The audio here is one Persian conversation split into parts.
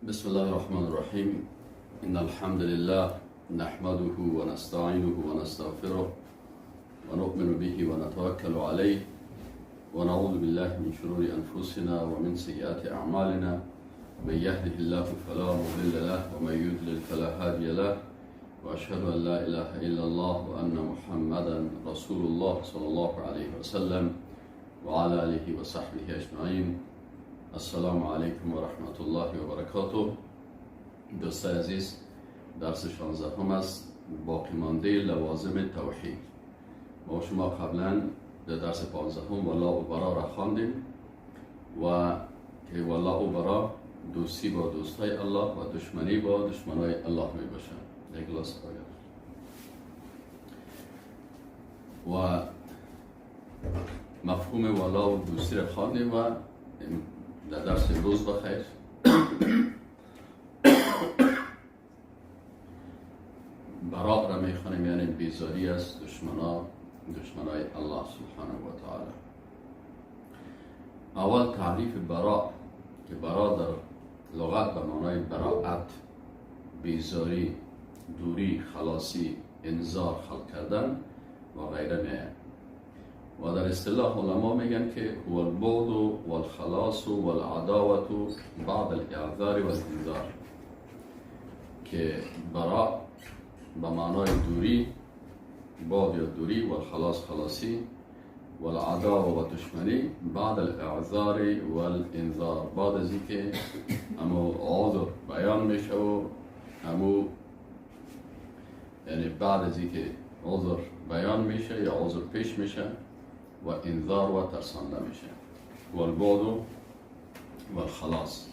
بسم الله الرحمن الرحيم. إن الحمد لله نحمده ونستعينه ونستغفره ونؤمن به ونتوكل عليه ونعوذ بالله من شرور أنفسنا ومن سيئات أعمالنا. من يهده الله فلا مضل له ومن يضلل فلا هادي له وأشهد أن لا إله إلا الله وأن محمدا رسول الله صلى الله عليه وسلم وعلى آله وصحبه أجمعين. السلام علیکم و رحمت الله و برکاته. دوستان عزیز، درس 16 است، باقی مانده لوازم توحید. ما شما قبلا در درس 15 ولا و برا را خواندیم و که ولا و برا دوستی با دوستای الله و دشمنی با دشمنای الله می باشند. یک گلاس آب و مفهوم ولا و دوستی را خواندیم و در درس روز بخیر براء را میخوانیم، یعنی بیزاری از دشمنای الله سبحانه و تعالی. اول تعریف براء که براء در لغت به معنای براءت، بیزاری، دوری، خلاصی، انذار، خلق کردن و غیره میه. و در اصطلاح علما میگن که هو البعد والخلاص والعداوة بعد الاعذار والانذار، که براء به معنای دوری، بعد یا دوری، والخلاص خلاصی، والعداوة و دشمنی بعد الاعذار والانذار، بعد از اینکه امو عذر بیان میشه و امو یعنی بعد از اینکه عذر بیان میشه یا عذر پیش میشه و انذار و ترسانده میشه. و البعد و الخلاص،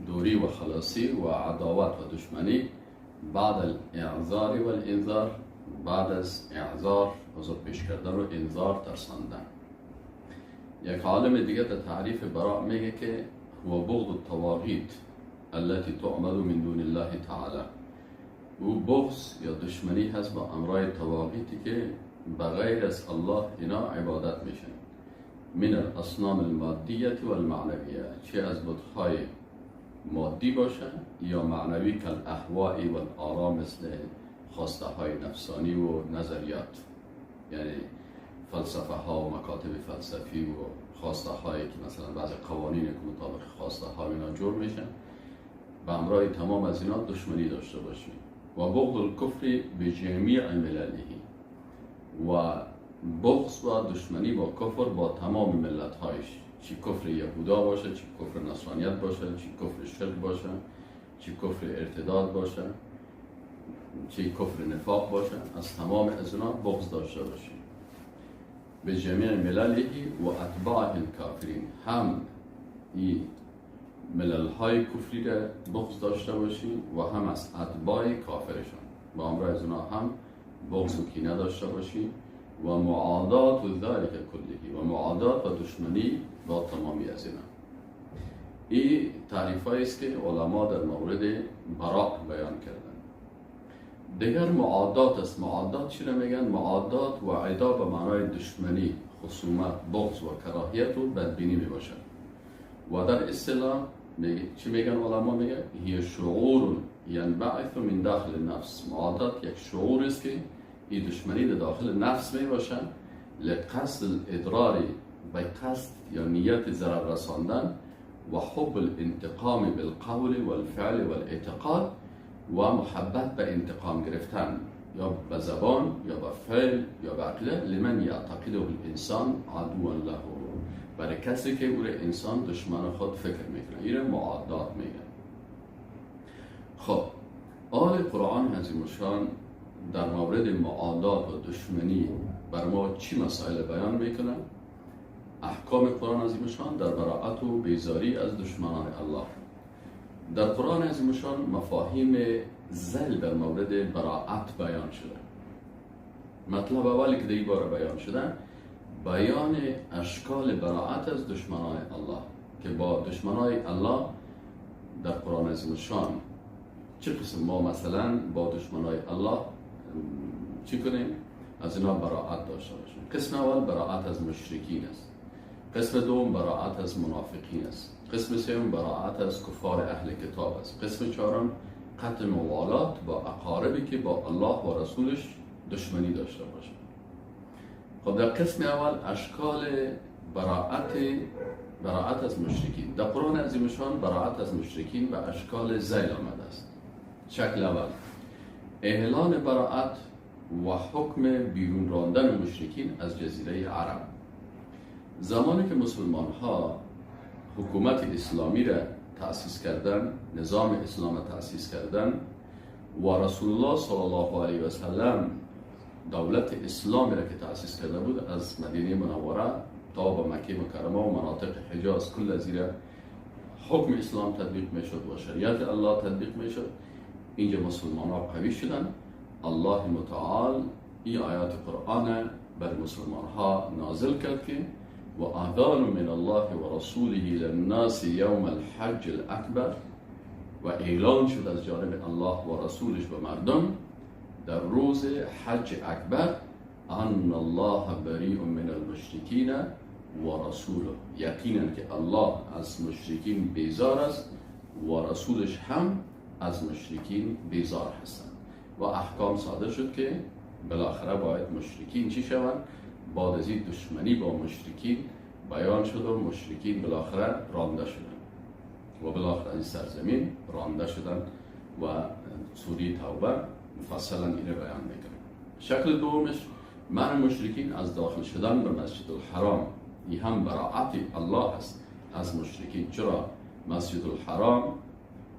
دوری و خلاصی و عداوت و دشمنی بعد الاعذار و الانذار، بعد از اعذار عذر پیش کردن و انذار ترساندن. یک عالم دیگه در تعریف براء میگه که هو بغض الطواغیت التي تعبد من دون الله تعالی. او بغض یا دشمنی هست با امرای طواغیتی که بغیر از الله اینا عبادت میشن، من الاصنام المادیه و المعنویه، چه از بت‌های مادی باشن یا معنوی، کل الاهواء و الآرا، مثل خواسته های نفسانی و نظریات، یعنی فلسفه ها و مکاتب فلسفی و خواسته هایی که مثلا بعض قوانین که مطابق خواسته ها اینا جور میشن، به امرای تمام از اینا دشمنی داشته باشیم. و بغض الکفر بجمیع ملله، و بغض و دشمنی با کفر با تمام ملت هایش، چی کفر یهودا باشه، چی کفر نصرانیت باشه، چی کفر شرک باشه، چی کفر ارتداد باشه، چی کفر نفاق باشه، از تمام از اینا بغض داشته باشیم. به جمیع ملله و اتباع الکافرین، هم این ملل های کفری را بغض داشته باشیم و هم از اتباع کافرشان، با امرای از اینا هم بغض و کینه داشته باشیم. و معادات و ذالک کلهی، و معادات و دشمنی با تمامی از اینا. این تعریف است که علما در مورد براء بیان کردن. دیگر معادات است. معادات چی را میگن؟ معادات و عدا به معنای دشمنی، خصومت، بغض و کراهیت و بدبینی می باشد. و در اصطلاح چی میگن علما؟ میگن هی شعور ینبعث من داخل النفس. معادات یک شعور است که این دشمنی در داخل نفس می باشن، لقصد الادرار، به قصد یا نیت ضرر رساندن، و حب الانتقام بالقول والفعل والاعتقاد، و محبت به انتقام گرفتن، یا به زبان یا به فعل یا به عقیده، لمن یعتقده الانسان عدوا له، برای کسی که او انسان دشمن خود فکر میکنه. این معادات میگن. خب آل قرآن عظیم الشان در مورد معادات و دشمنی بر ما چی مسائل بیان میکنن؟ احکام قرآن عظیم الشان در براءت و بیزاری از دشمنان الله. در قرآن عظیم الشان مفاهیم زل در مورد براءت بیان شده. مطلب اولی که در این باره بیان شده، بیان اشکال براءت از دشمنان الله، که با دشمنان الله در قرآن عظیم الشان چه قسم ما مثلا با دشمنان الله چی کنیم؟ از اینا براءت داشته باشیم. قسم اول براءت از مشرکین است. قسم دوم براءت از منافقین است. قسم سوم براءت از کفار اهل کتاب است. قسم چهارم قطع موالات با اقاربی که با الله و رسولش دشمنی داشته باشه. خب در قسم اول اشکال براءت از مشرکین. در قرآن عظیمشان براءت از مشرکین و اشکال ذیل آمده است. شکل اول اعلان براءت و حکم بیرون راندن مشرکین از جزیره عرب. زمانی که مسلمان ها حکومت اسلامی را تأسیس کردن، نظام اسلام را تأسیس کردن و رسول الله صلی الله علیه و سلم دولت اسلامی را که تأسیس کرده بود از مدینه منوره تا به مکه مکرمه و مناطق حجاز کل زیر حکم اسلام تطبیق میشد و شریعت الله تطبیق میشد. اینجا مسلمان ها قوی شدن. الله متعال این آیات قرآن بر مسلمان ها نازل کرد که و اذان من الله و رسوله للناس یوم الحج الاکبر، و اعلان شد از جانب الله و رسولش به مردم در روز حج اکبر ان الله بریء من المشرکین و رسوله، یقینا که الله از مشرکین بیزار است و رسولش هم از مشرکین بیزار هستند. و احکام صادر شد که بالاخره باید مشرکین چی شوند؟ بعد از این دشمنی با مشرکین بیان شد و مشرکین بالاخره رانده شدند و بالاخره این سرزمین رانده شدند و سوره توبه مفصلا اینو بیان میکنه. شکل دومش منع مشرکین از داخل شدن به مسجد الحرام. این هم براءت الله است از مشرکین. چرا؟ مسجد الحرام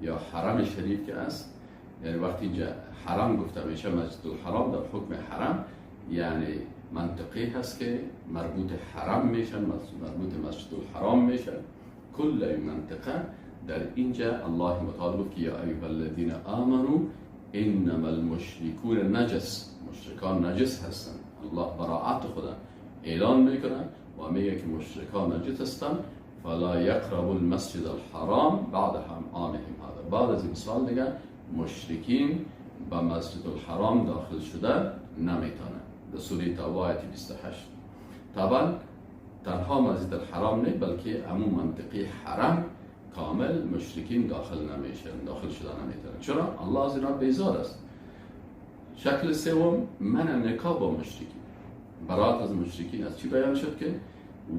یا حرم شریف که است، یعنی وقتی اینجا حرم گفته میشه مسجد الحرام در حکم حرم یعنی منطقه هست که مربوط حرم میشن، مربوط مسجد الحرام میشن. کل این منطقه در اینجا الله متعال گفت که یا ایها الذین آمنوا انما المشرکون نجس، مشرکان نجس هستن. الله براءت خدا اعلان میکنه و میگه که مشرکان نجس هستن فلا یقربوا المسجد الحرام بعد عامهم هذا. بعد از این سال دیگه مشرکین به مسجد الحرام داخل شده نمیتونه. در سوره توبه آیه 28. طبعا تنها مسجد الحرام نه بلکه عموم منطقه حرم کامل مشرکین داخل نمیشن، داخل شده نمیتونه. چرا؟ الله از اینا بیزار است. شکل سوم منع نکاح با مشرکین. برات از مشرکین از چی بیان شد که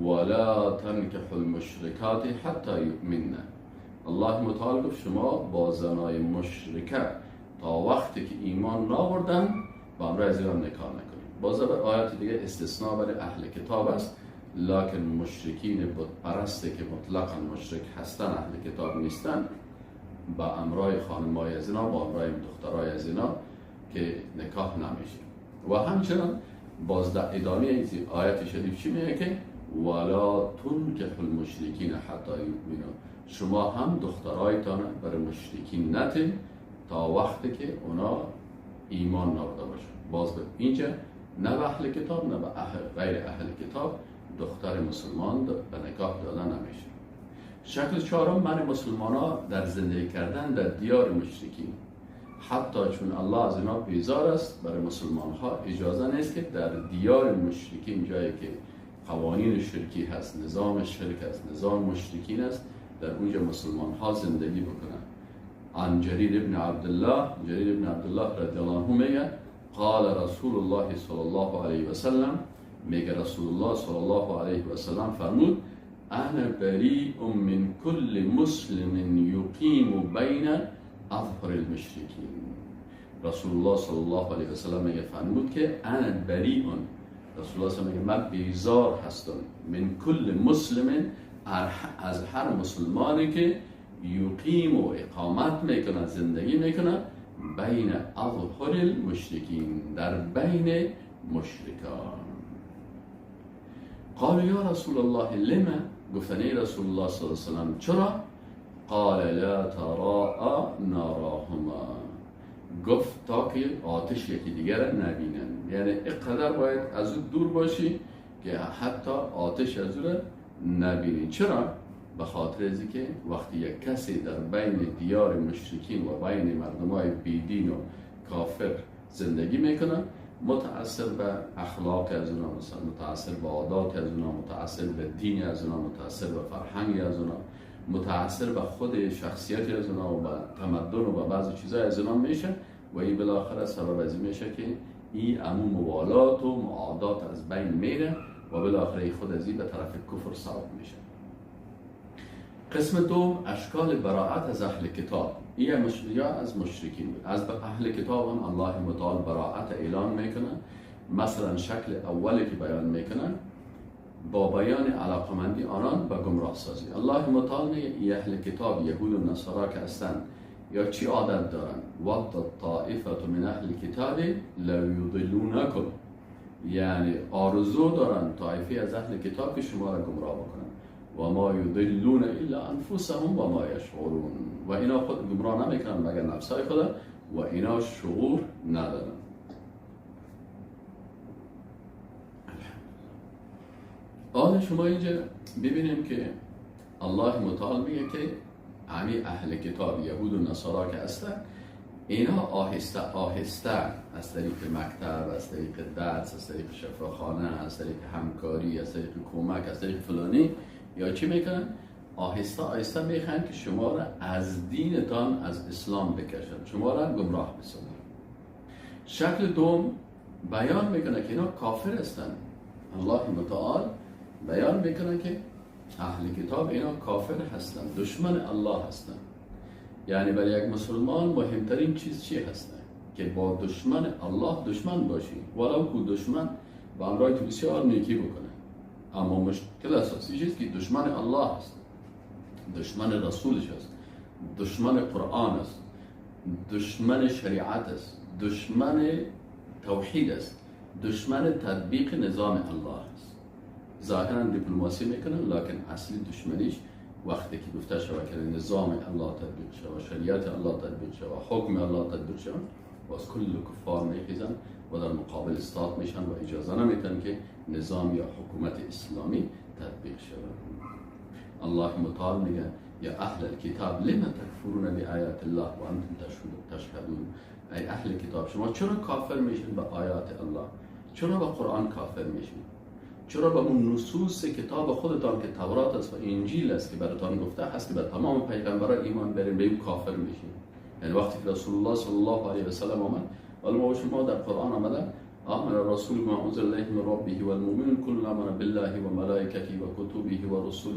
ولا تنکحوا المشرکات حتی یؤمنن. الله متعال گفت شما با زنای مشرکه تا وقتی که ایمان ناوردن با امرای از اینا نکاح نکنید. باز آیات دیگه استثناء برای اهل کتاب است، لکن مشرکین بت پرسته که مطلقا مشرک هستن اهل کتاب نیستن با امرای خانمای از اینا، با امرای دخترای از اینا که نکاح نمیشه. و همچنان باز در ادامه این آیت شریف چی میگه که ولا تنکحوا المشرکین حتی یؤمنوا. شما هم دخترایتان برای مشرکین نتین تا وقتی که اونا ایمان نارده باشن. باز به اینجا نه به اهل کتاب نه به غیر اهل کتاب دختر مسلمان به نکاح دادن نمیشه. شکل چهارم منع مسلمان ها در زندگی کردن در دیار مشرکین. حتی چون الله از اینا بیزار است برای مسلمان ها اجازه نیست که در دیار مشرکین، جایی که قوانین شرکی هست، نظام شرک است، نظام مشرکین است، در اونجا مسلمان ها زندگی بکنن. عن جریر ابن عبدالله رضی الله عنه میگه قال رسول الله صلی الله علیه و سلم، میگه رسول الله صلی الله علیه و سلم فرمود انا بریء من کل مسلم یقیم بین اظهر المشرکین. رسول الله صلی الله علیه و سلم میگه فرمود که انا بریء، رسول الله صلی الله علیه و سلم میگه من بیزار هستم من کل مسلم، از هر مسلمانی که یقیم و اقامت میکنه، زندگی میکنه بین اظهر المشرکین، در بین مشرکان. قال یا رسول الله لما، گفتن ای رسول الله صلی الله علیه وسلم چرا؟ قال لا تراء ناراهما، گفت تا که آتش یکی دیگر نبینن. یعنی اقدر باید از او دور باشی که حتی آتش از او نبینی. چرا؟ به خاطر از که وقتی یک کسی در بین دیار مشرکین و بین مردمای بیدین و کافر زندگی میکنه، متأثر به اخلاق از اونا، متأثر به عادات از اونا، متأثر به دین از اونا، متأثر به فرهنگ از اونا، متأثر به خود شخصیت از اونا و به تمدن و به بعض چیزای از اونا میشه و این بالاخره سبب از این میشه که این امو موالات و معادات از بین میره و بالاخره خود از این به طرف کفر صعود میشه. قسم دوم اشکال براءت از اهل کتاب. این از مشرکین بود. از اهل کتاب هم الله متعال براءت اعلان میکنه. مثلا شکل اولی که بیان میکنن با بیان علاقمندی آنان به گمراه سازی. الله متعال میگه اهل کتاب یهود و نصارا که هستند یا چی عادت دارن ود طائفه من اهل کتاب لو یضلونکم، یعنی آرزو دارن طایفه از اهل کتاب که شما را گمراه بکنن و ما یضلون الا انفسهم و ما یشعرون، و اینا خود گمراه نمیکنن مگر نفسای خود و اینا شعور ندارن. حالا شما اینجا ببینیم که الله متعال میگه که همین اهل کتاب یهود و نصارا که هستن اینا آهسته آهسته از طریق مکتب، از طریق درس، از طریق شفاخانه، از طریق همکاری، از طریق کمک، از طریق فلانی یا چی میکنن؟ آهسته آهسته میخوان که شما را از دینتان از اسلام بکشن، شما را گمراه بسازن. شکل دوم بیان میکنه که اینا کافر هستن. الله متعال بیان میکنه که اهل کتاب اینا کافر هستن، دشمن الله هستن. یعنی برای یک مسلمان مهمترین چیز چی هستن؟ که با دشمن الله دشمن باشی، ولو که دشمن با امرای تو بسیار نیکی بکنه، اما مشکل اساسی چیز که دشمن الله هست، دشمن رسولش است، دشمن قرآن است، دشمن شریعت است، دشمن توحید است، دشمن تطبیق نظام الله است. ظاهرا دیپلماسی میکنن لکن اصلی دشمنیش وقتی که گفته شود که نظام الله تطبیق شود، شریعت الله تطبیق شود، حکم الله تطبیق شود، باز کل کفار میخیزن و در مقابل استاد میشن و اجازه نمیتن که نظام یا حکومت اسلامی تطبیق شود. الله متعال میگه یا اهل الكتاب لما تکفرون بآیات الله و انتم تشهدون. ای اهل کتاب شما چرا کافر میشین به آیات الله؟ چرا به قرآن کافر میشین؟ چرا به اون نصوص کتاب خودتان که تورات است و انجیل است که براتان گفته هست که به تمام پیغمبران ایمان برین، به اون کافر میشین؟ یعنی وقتی که رسول الله صلی الله علیه و سلم آمد، ولی ما شما در قرآن آمده آمن الرسول ما انزل الیه من ربه والمؤمنون کل آمن بالله و ملائکته و کتبه و رسله.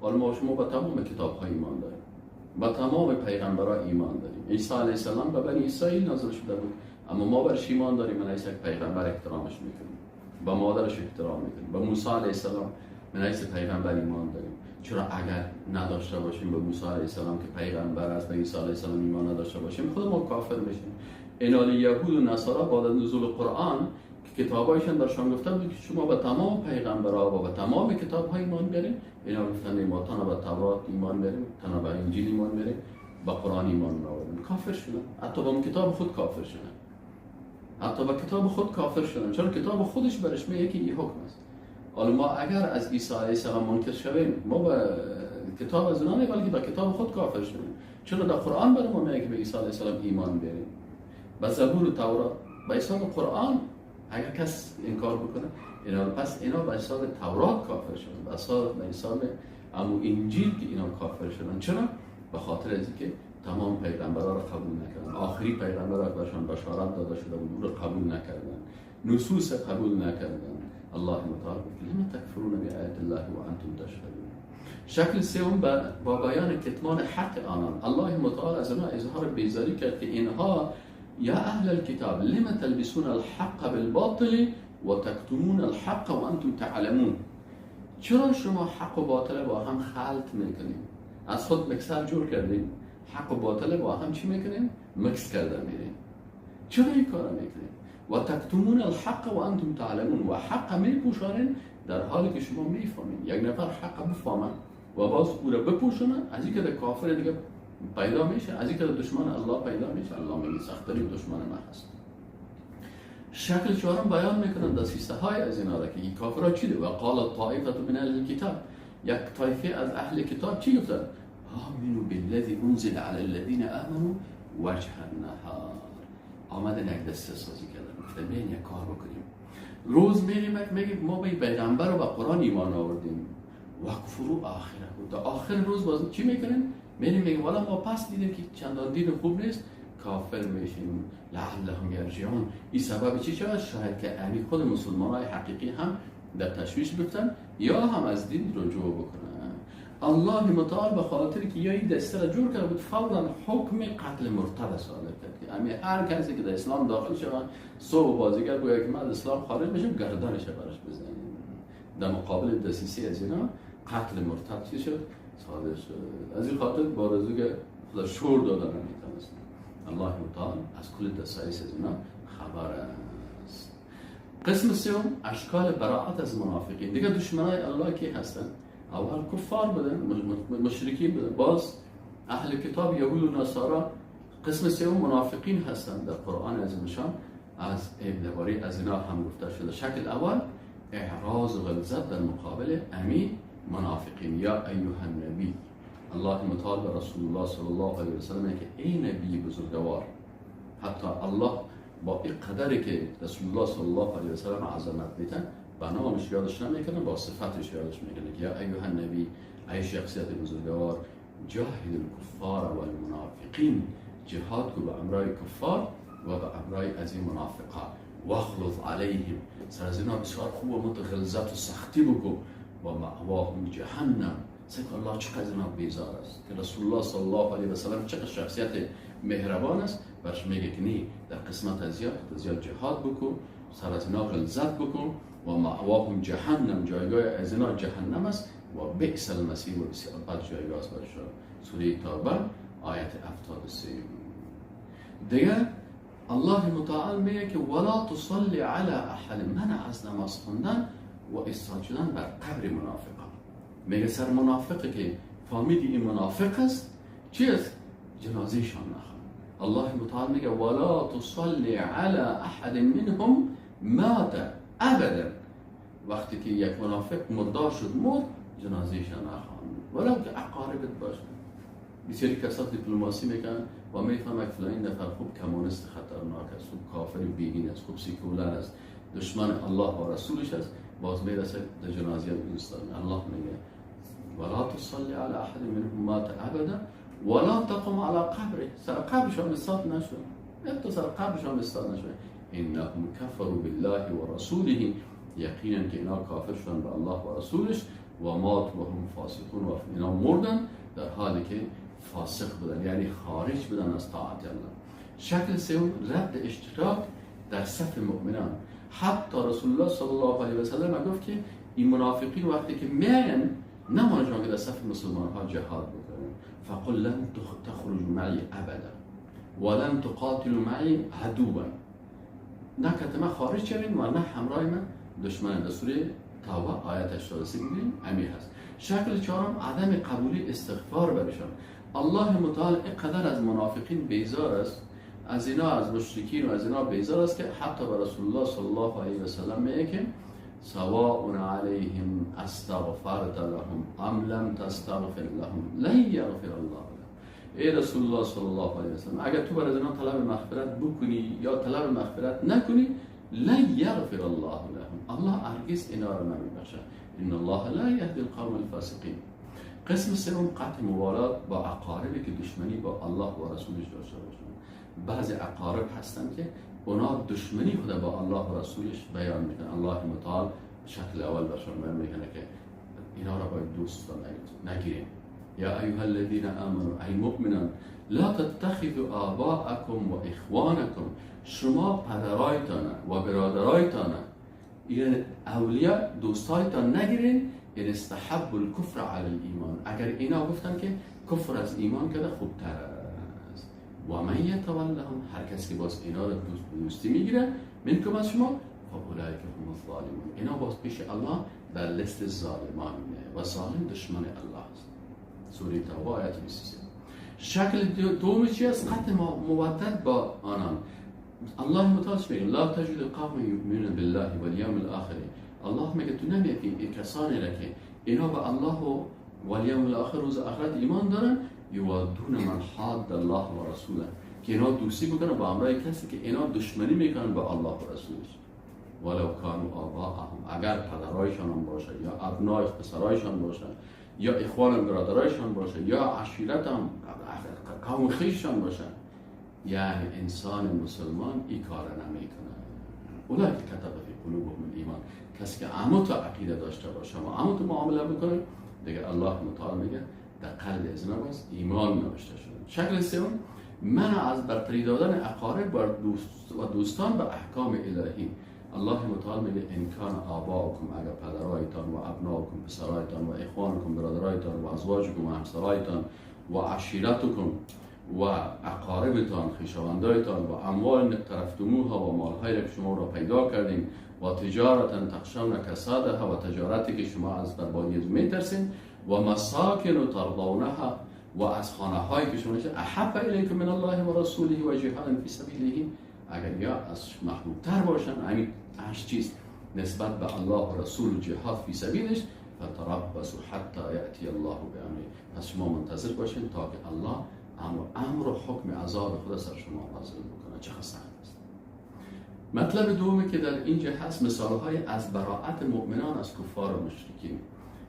ولی ما شما به تمام کتاب ها ایمان داریم، به تمام پیغمبران ایمان داریم. عیسی علیه السلام به بنی اسرائیل نازل شده بود، اما ما برش ایمان داریم، من یک پیغمبر احترامش میکنیم، به مادرش احترام میکنیم. به موسی علیه السلام من ایسا پیغمبر ایمان داریم. چرا اگر نداشته باشیم به موسی علیه السلام که پیغمبر است، به عیسی علیه السلام ایمان نداشته باشیم، خود ما کافر میشیم. اینال یهود و نصارا بعد از نزول قرآن که کتابایشان درشان گفته بود که شما به تمام پیغمبرها و به تمام کتاب‌ها ایمان بیارید، اینا گفتن ما تنها به تورات ایمان بیاریم، تنها به انجیل ایمان بیاریم، به قرآن ایمان نآوریم. کافر شدن. حتی با کتاب خود کافر شدن. حتی با کتاب خود کافر شدن، چون کتاب خودش برش میگه که این حکم است. حالا ما اگر از عیسی علیه السلام منکر شویم، ما به کتاب از اونها نه بلکه به کتاب خود کافر شدیم. چرا در قرآن برای ما میگه که به عیسی علیه السلام ایمان بیاریم؟ به زبور و تورات، به حساب قرآن اگر کس انکار بکنه، اینا پس اینا به حساب تورات کافر شدن، به حساب امو انجیل که اینا کافر شدن. چرا؟ به خاطر از اینکه تمام پیغمبران را قبول نکردن، آخری پیغمبر را برشان بشارت داده شده بود او را قبول نکردن، نصوص قبول نکردن. الله متعال لما تکفرون بآیات الله و انتم تشهدون. شکل سوم با بیان کتمان حق آنان، الله متعال از آنها اظهار بیزاری کرد که اینها یا اهل الكتاب لما تلبسون الحق بالباطل و تکتمون الحق و انتم تعلمون. چرا شما حق و باطل با هم خلط میکنید؟ از خود مکسر جور کردید، حق و باطل با هم چی میکنید؟ مکس کرده میرید. چرا این کار میکنید؟ و تکتمون الحق و انتم تعلمون، و حق میپوشانید در حالی که شما میفهمید. یک نفر حق بفهمه و باز او را بپوشونه، از اینکه در کافر دیگه پیدا میشه، از اینکه دشمن الله پیدا میشه. الله میگه سخت‌ترین دشمن من هست. شکل چهارم بیان میکنن دسیسه های از اینا که این کافرها چی ده؟ و قال طائفه من اهل الكتاب، یک طایفه از اهل کتاب چی گفتن؟ آمنوا بالذی انزل علی الذین آمنوا وجه النهار. آمدن یک دسته سازی کردن، گفتن بیاین یک کار بکنیم. روز میریم میگیم ما به پیغمبر و به قرآن ایمان آوردیم وکفروا آخره. تا آخر روز باز چی میکنن؟ میگن والا ما پس دیدیم که چندان دین خوب نیست، کافر میشیم. لعلهم یرجعون. این سبب چی شد؟ شاید که امی خود مسلمان های حقیقی هم در تشویش بیفتن یا هم از دین رجوع بکنن. الله متعال به خاطر که یا این دسته را جور کرده بود فوراً حکم قتل مرتد صادر کرد که امی هر کسی که در اسلام داخل شود صبح بازیگر گویا که من از اسلام خارج بشم گردنش برش بزنیم. در مقابل دسیسه از اینا قتل مرتد چی شد؟ صادر شد. از این خاطر بارزو که خدا شور دادن نمیتونست. الله متعال از کل دسایس از اینا خبر است. قسم سوم اشکال براءت از منافقین. دیگه دشمنای الله کی هستن؟ اول کفار بودن، مشرکین بودن. باز اهل کتاب یهود و نصارا. قسم سوم منافقین هستند. در قرآن عظیمشان از درباره از اینا هم گفته شده. شکل اول اعراض و غلظت در مقابل امی منافقین. یا ایها النبی، الله متعال به رسول الله صلی الله علیه و سلم که ای نبی بزرگوار، حتی الله با این قدری که رسول الله صلی الله علیه و سلم عظمت میدن با نامش یادش نمیکنه، با صفتش یادش میکنه که یا ایها النبی، ای شخصیت بزرگوار، جاهد الکفار و المنافقین، جهاد کو به امرای کفار و به امرای از این منافقا، واغلظ علیهم، سر از اینا بسیار خوب و متغلظت و سختی بگو، و مأواهم جهنم. سکر الله چقدر اینا بیزار است که رسول الله صلی الله علیه و سلم چقدر شخصیت مهربان است. برش میگه که نی در قسمت از زیاد جهاد بکو، سر از اینا غلظت بکن، و مأواهم جهنم، جایگاه از اینا جهنم است، و بئس المصیر، و بسیار بد جایگاه است برشان. سوره توبه آیت 73. دیگه الله متعال میگه که ولا تصلی علی احد، منع از نماز خوندن و استاد شدن بر قبر منافقان. میگه سر منافقی که فهمیدی این منافق است چی است؟ جنازه شان نخوان. الله متعال میگه ولا تصلی علی احد منهم مات ابدا. وقتی که یک منافق مردار شد مرد، جنازه شان نخوان ولو که اقاربت باشه. بسیاری کسا دیپلماسی میکنن و میفهمن که فلان نفر خوب کمونیست خطرناک است، خوب کافر بیدین است، خوب سیکولر است، دشمن الله و رسولش است، باز میرسه در جنازه انسان. الله میگه ولا تصلی علی احد منهم مات ابدا ولا تقم علی قبره، سر قبرشان استاد نشو، حتی سر قبرشان استاد نشو. انهم کفروا بالله و رسوله، یقینا که اینا کافر شدن به الله و رسولش، و مات و هم فاسقون، و اینا مردن در حالی که فاسق بودن، یعنی خارج بودن از طاعت الله. شکل سوم رد اشتراک در صف مؤمنان. حتی رسول الله صلی الله علیه و سلم گفت که این منافقین وقتی که میاین نمانجان که در صف مسلمان ها جهاد بکنن، فقل لن تخرجوا معي ابدا ولن تقاتلوا معي عدوا، نه که ما خارج شوین و نه همراه من دشمن. در سوره توبه آیت 83 میگیم امی هست. شکل چهارم عدم قبولی استغفار برشان. الله متعال اینقدر از منافقین بیزار است، از اینا، از مشرکین و از اینا بیزار است که حتی به رسول الله صلی الله علیه و سلم میگه که سواء علیهم استغفرت لهم ام لم تستغفر لهم لن یغفر الله لهم. ای رسول الله صلی الله علیه و سلم، اگر تو برای اینا طلب مغفرت بکنی یا طلب مغفرت نکنی، لن یغفر الله لهم، الله هرگز اینا را نمیبخشه. ان الله لا یهدی القوم الفاسقین. قسم سوم قطع موالات با اقاربی که دشمنی با الله و رسولش داشته باشند. بعضی اقارب هستند که اونا دشمنی خود با الله و رسولش بیان میکنن. الله متعال شکل اول برشان بیان میکنه که اینا را باید دوست نگیریم. یا ایها الذین آمنوا، ای مؤمنان، لا تتخذوا آباءکم و اخوانکم، شما پدرایتان و برادرایتان، این اولیاء دوستایتان نگیرین، این استحب الکفر علی الایمان، اگر اینا گفتن که کفر از ایمان کده خوبتر است. و من یتولهم، هر کسی که باز اینا را دوستی میگیره منکم از شما، فاولئک هم الظالمون، اینا باز پیش الله در لیست ظالمان و ظالم دشمن الله است. سوره توبه آیت 23. شکل دوم چی است؟ قطع مودت با آنان. الله متعال میگه لا تجد قوم یؤمنون بالله والیوم الاخر. الله میگه تو نمیبینی کسانی را که اینا به الله و والیوم الاخر، روز آخرت ایمان دارن، یوادون من حاد الله و رسوله، که اینا دوستی بکنن با امرای کسی که اینا دشمنی میکنن با الله و رسولش. ولو کانوا آباءهم، اگر پدرایشان هم باشه یا ابنای پسرایشان باشه یا اخوان برادرایشان باشه یا عشیرت هم قوم خیششان باشه، یعنی انسان مسلمان این کار نمیکنه. اولئک کتب فی قلوبهم الایمان، کسی که عمود عقیده داشته باشه و عمود معامله بکنه، دیگه الله متعال میگه در قلب از نباز ایمان نوشته شده. شکل سوم، منع از برتری دادن اقارب و دوستان به احکام الهی. الله متعال میگه ان کان آباؤکم، اگر پدرایتان و ابناؤکم پسرایتان و اخوانکم برادرایتان و ازواجکم و همسرایتان و عشیرتکم و اقاربتان خویشاوندایتان و اموال اقترفتموها و مالهایی که شما را پیدا کردین و تجارتا تخشون کسادها و تجارتی که شما از بربادی میترسین و مساکن ترضونها و از خانه هایی که شما احب الیکم من الله و رسوله و جهاد فی سبیله، اگر یا از محبوب تر باشن همین 8 چیز نسبت به الله و رسول و جهاد فی سبیلش، فتربصوا حتی یأتی الله بامره، پس شما منتظر باشین تا که الله امر و حکم عذاب خدا سر شما نازل بکنه. چه سخت است. مطلب دومی که در اینجا هست، مثالهای از براءت مؤمنان از کفار و مشرکین.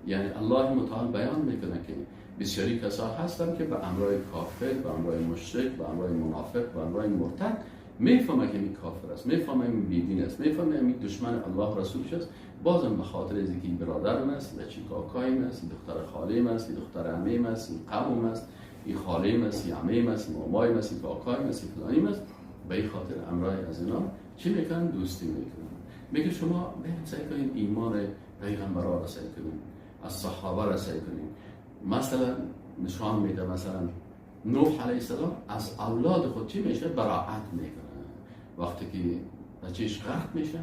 یعنی الله متعال بیان میکنه که بسیاری کسا هستن که به امرای کافر، به امرای مشرک، به امرای منافق، به امرای مرتد میفهمه که این کافر است، میفهمه این بیدین است، میفهمه این دشمن الله و رسولش است، بازم به خاطر از اینکه این برادرم است، بچه کاکایم است، دختر خالیم است، دختر عمیم است، این قوم است، این خالیم است، این عمیم است، این مامایم است، این کاکایم است، این فلانیم است، به این خاطر امرای از اینا چی میکنن؟ دوستی میکنن. میگه شما برید سعی کنید ایمان پیغمبران را سعی کنید، از صحابه را سعی کنید. مثلا نشان میده مثلا نوح علیه السلام از اولاد خود چی میشه؟ براءت میکنه. وقتی که بچهش غرق میشه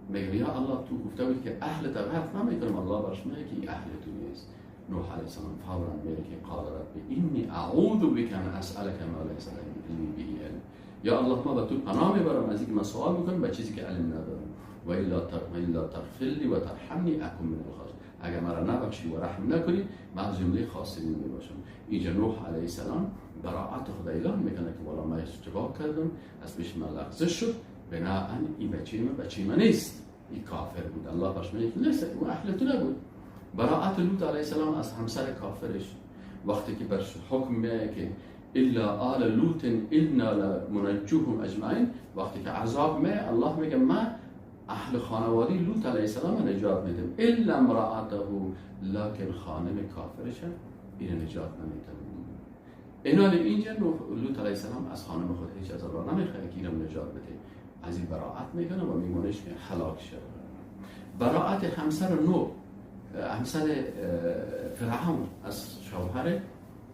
میگه یا الله تو گفته بود که اهل تا غرق نمیکنم، الله برش میگه که اهل تو نیست. نوح علیه السلام فورا میگه که قال رب انی اعوذ بک ان اسالک ما لیس لی به علم، یا الله ما به تو پناه میبرم از اینکه من سوال میکنم به چیزی که علم ندارم، و الا تغفر لی و ترحمنی اکن من الخاسرین، اگر مرا نبخشی و رحم نکنی من از جمله خاسرین میباشم. اینجا نوح علیه السلام براءت خدا اعلان میکنه که والا من اشتباه کردم، از پیش من لغزش شد، بنابراین این بچه من نیست، این کافر بود. الله برش میگه که نیست، او اهل تو نبود. براءت لوط علیه السلام از همسر کافرش، وقتی که برش حکم میگه که الا آل لوط انا لمنجوهم اجمعین، وقتی که عذاب میگه الله میگه من اهل خانواده لوط علیه السلام نجات میدم، الا امرأته، لکن خانم کافرش این نجات نمیدم. اینال اینجا لوط علیه السلام از خانم خود هیچ از الله نمیخواد که اینم نجات بده، از این براءت میکنه و میمونش که هلاک شد. براءت همسر نوح، همسر فرعون از شوهر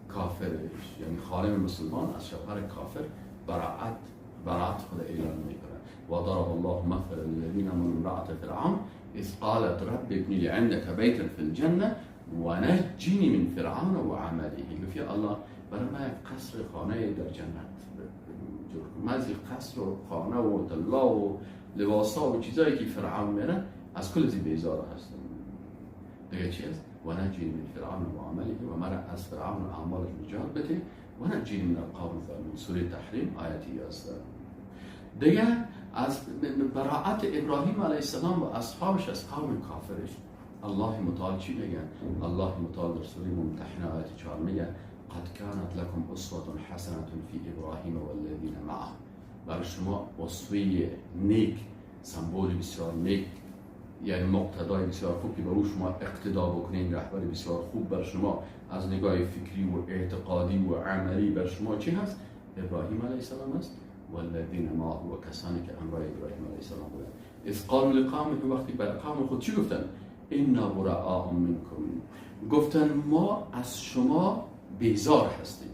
کافرش، یعنی خانم مسلمان از شوهر کافر براءت خود اعلان میکنه. و ضرب الله مثلا للذین آمنوا امرأة فرعون اذ قالت رب ابن لي عندك بيتا في الجنة ونجني من فرعون وعمله. گفت یا الله برای من یک قصر خانه در جنت جور کن، من از این قصر و خانه و طلا و لباسا و چیزایی که فرعون میره از کل زی بیزار هستم. دیگه چی است؟ و نجنی من فرعون و عمله، و مرا از فرعون و اعمالش نجات بده، و نجنی من القوم الظالمین. سوره تحریم آیت 11. دیگه از براءت ابراهیم علیه السلام و اصحابش از قوم کافرش الله متعال چی میگه؟ الله متعال در سوره ممتحنه آیت 4 میگه قد كانت لكم اسوة حسنة في ابراهیم والذین معه، برای شما اسوه نیک، سمبول بسیار نیک، یعنی مقتدای بسیار خوب که برای شما اقتدا بکنین، رهبر بسیار خوب بر شما از نگاه فکری و اعتقادی و عملی بر شما چی هست؟ ابراهیم علیه السلام است. والذین معه، و کسانی که همراه ابراهیم علیه السلام بودند. اذ قالوا لقومهم، وقتی بر قوم خود چی گفتن؟ انا براء منکم، گفتن ما از شما بیزار هستیم.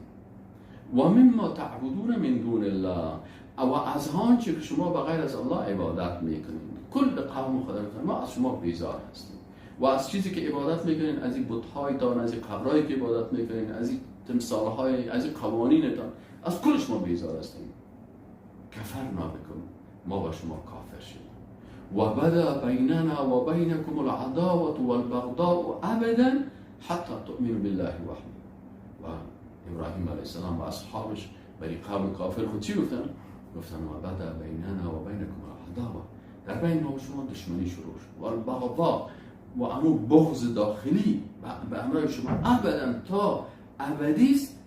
و مما تعبدون من دون الله، و از آنچه که شما بغیر از الله عبادت میکنید. کل قوم خدا گفتن ما از شما بیزار هستیم، و از چیزی که عبادت میکنین، از این بت‌هایتان، از این قبرهایی که عبادت میکنین، از این تمثال‌های، از این قوانینتان، از کل شما بیزار هستیم. کفرنا بکم، ما با شما کافر شدیم. و بدا بیننا و بینکم العداوة والبغضاء ابدا حتی تؤمنوا بالله وحده. و ابراهیم علیه السلام و اصحابش برای قوم کافر خود چی گفتن؟ گفتن و بدا بیننا و بینکم العداوة، در بین ما و شما دشمنی شروع شد و البغضاء و امو بغض داخلی به همراه شما ابدا تا ابدی است.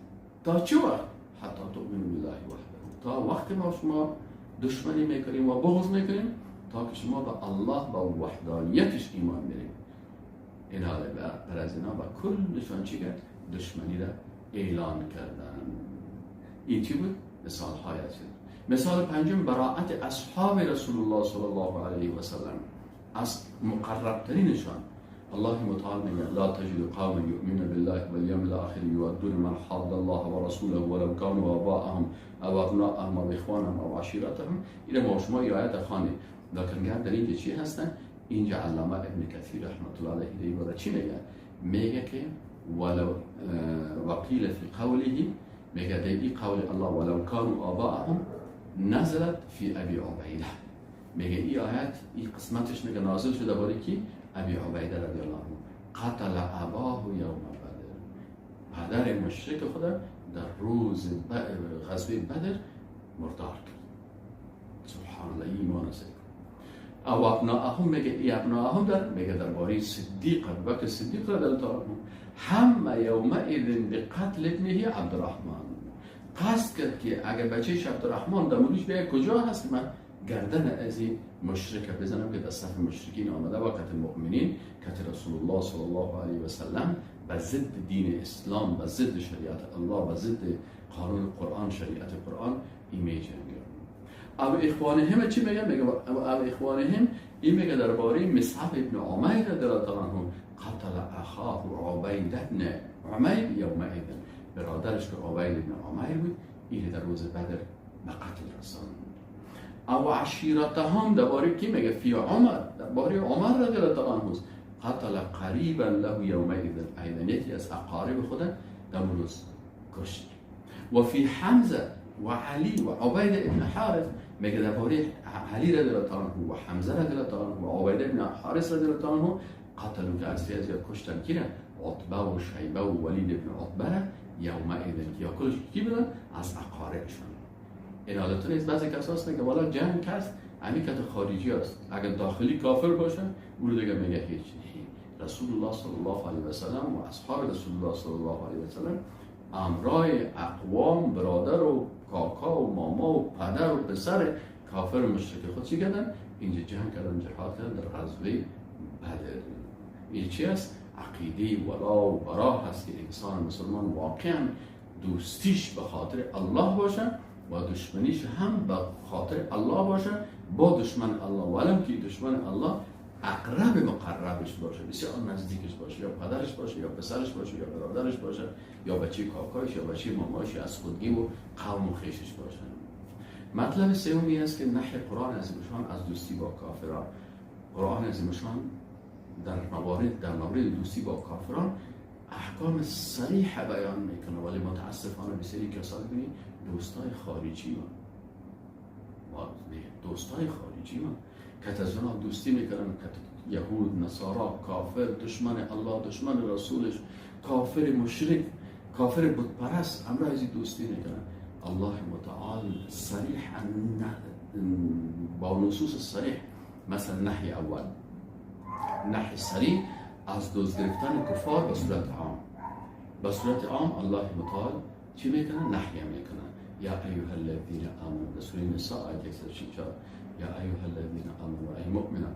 تا چه وقت؟ حتی تؤمنوا بالله وحده، تا وقت ما شما دشمنی میکنیم و بغض میکنیم تا که شما به الله و وحدانیتش ایمان بیارید. این حاله بر از اینا و کلشان چی کرد؟ دشمنی را اعلان کردن. این چی بود؟ مثال های است. مثال پنجم براءت اصحاب رسول الله صلی الله علیه و سلم از مقربترینشان. الله متعال میگه لا تجد قوما یؤمنون بالله والیوم الاخر یودون من حاد الله و رسوله ولو كانوا آباءهم او ابناءهم او اخوانهم او عشیرتهم. این ما شما آیات خوانید، لکن در اینجا چی هستن؟ اینجا علامه ابن کثیر رحمت الله علیه و چی میگه؟ میگه که ولو وقیل فی قوله، میگه دیگه قول الله ولو كانوا آباءهم نزلت فی ابی عبیده. میگه این آیت این قسمتش میگه نازل شده باره کی؟ ابی عبیده رضی الله عنه قتل اباه یوم بدر، پدر مشرک خود در روز غزوه بدر مردار کرد. سبحان الله، ایمان است. او ابناءهم میگه ای ابناءهم در میگه درباره صدیق ابوبکر صدیق رضی الله عنه هم یومئذ بقتل ابنه عبدالرحمن، قصد کرد که اگر بچه‌ش عبدالرحمن دمونیش به کجا هست من گردن از این مشرک بزنم که در صف مشرکین آمده و قتل مؤمنین که رسول الله صلی الله علیه و سلم به ضد دین اسلام، به ضد شریعت الله، به ضد قانون قرآن، شریعت قرآن این میجنگه. او اخوانهم چی میگه؟ میگه او اخوانهم این میگه درباره مصعب ابن عمیر رضی الله عنه قتل اخاه عبید ابن عمیر یومئذ، برادرش که عبید ابن عمیر بود این در روز بدر به قتل رساند. او عشیرتهم درباره کی میگه؟ فی عمر، درباره عمر رضی الله عنه قتل قریبا له یومئذ، ایضا یکی از اقارب خود در روز کشت. و فی حمزه و علی و عبید ابن حارث میگه درباره علی رضی الله عنه و حمزه رضی الله عنه و عبید ابن حارث رضی الله عنه قتلوا که از کشتن کی؟ عتبه و شیبه و ولید ابن عتبه یومئذ، یا کلش کی بودن؟ از اقاربشون. این حالت نیست. بعضی کساست میگه والا جنگ هست حقیقت خارجی است، اگر داخلی کافر باشه اون دیگه میگه هیچ. رسول الله صلی الله علیه و سلم و اصحاب رسول الله صلی الله علیه و سلم امرای اقوام، برادر و کاکا و ماما و پدر و پسر کافر و مشرک خود چی کردن؟ اینجا جنگ کردن، جهاد کردن در غزوه بدر. این چی است؟ عقیده ولا و برا هست که انسان مسلمان واقعا دوستیش به خاطر الله باشه و دشمنیش هم به خاطر الله باشه با دشمن الله، ولم که دشمن الله اقرب مقربش باشه، بسیار نزدیکش باشه، یا پدرش باشه یا پسرش باشه یا برادرش باشه یا بچه کاکایش یا بچه مامایش، از خودگی و قوم و خویشش باشه. مطلب سومی است که نهی قرآن عظیم‌شان از دوستی با کافران. قرآن عظیم‌شان در مورد دوستی با کافران احکام صریح بیان میکنه، ولی متاسفانه بسیاری کسانی بینید دوستای خارجی دوستای خارجی که از اونا دوستی میکنن، که یهود، نصارا، کافر، دشمن الله، دشمن رسولش، کافر مشرک، کافر بت پرست، امر ازی دوستی میکنن. الله متعال صریح با نصوص صریح، مثلا نهی اول، نهی صریح از دوست گرفتن کفار به صورت عام. به صورت عام الله متعال چی میکنه؟ نهی میکنه. یا ایها الذین آمنوا، در سوره نساء آیه 106 یا ایها الذین آمنوا ای مؤمنان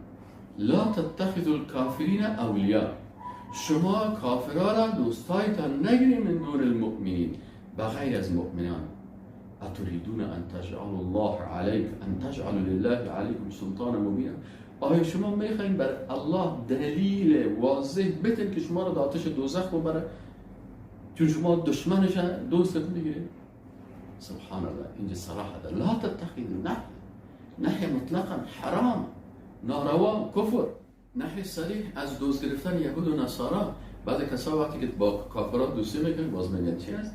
لا تتخذوا الکافرین اولیاء، شما کافران را دوستایتان نگیرید من دون المؤمنین، بغیر از مؤمنان. اتريدون ان تجعلوا الله عليك ان تجعلوا لله عليكم سلطانا مبينا، آیا شما میخواین بر الله دلیل واضح بتین که شما را در آتش دوزخ ببره چون شما دشمنش دوستتون بگیرید؟ سبحان الله، اینجا صراحه ده. لا تتخذوا، نهی مطلقا حرام، ناروا، کفر. نهی صریح از دوست گرفتن یهود و نصارا. بعضی کسا وقتی که با کافرات دوستی میکنن باز میگن چی است؟